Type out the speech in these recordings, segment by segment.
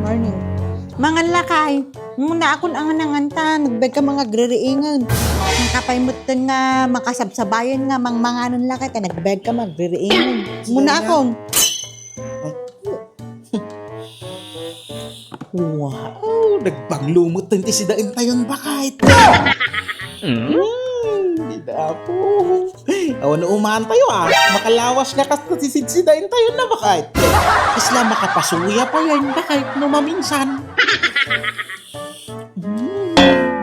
Morning. Mga lakay, muna akong anganta, nagbeg ka mga gririingan. Nakapaymutun nga, makasabsabayan nga, mga nun lakay, ka nagbeg ka magririingan. Muna akong. Wow, nagbanglumot din ti si Dain tayon bakit? Di na po. Awan na umaan tayo makalawas nga kasi si Dain tayon na bakit? Isla makapasuya pa yan bakit no maminsan?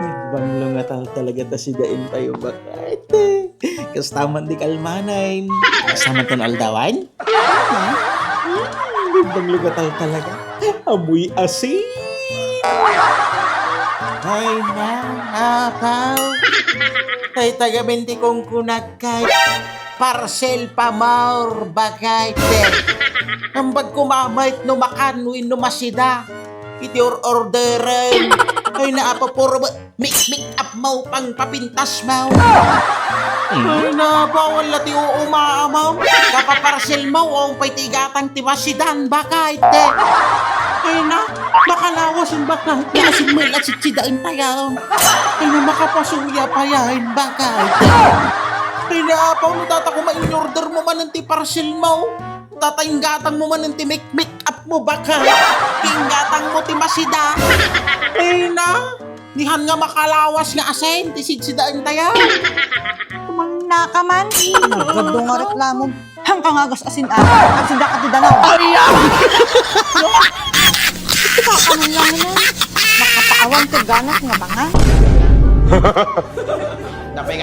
Nagbanglungatal talaga ta si Dain tayo bakit? Kastaman di kalmanain. Kastaman ton aldawan? Nagbanglungatal talaga. Amoy asin. Ay nakaw. Tay taga-20 kong kunagkay. Parcel pa maur bagay. Hambag kumamait no makan win no masida. Iti orderen. Ay naapapuro make up mo pang papintas mo. Ay bawal na ti umaamaw. Kapaparcel mo o paitigatang ti masidan bakay. Ay na, makalawas yung bakay. Nakasimil at sitsidain tayo. Ay na makapasuya pa yan bakay. Ay na apaw no tata ko ma-in-order mo man ng ti parcel mo. Tatainggatang mo man ng ti make up mo bakay. Tinggatang mo ti masida. Ay na, nihan nga makalawas nga asen. Ti sitsidain tayo. Kumang ka man. Nagradong nga reklamo. Hanggang agas asin asin da ka ti dalaw. Ano lang yan? Nakapaawan ko ganat nga mga. Napay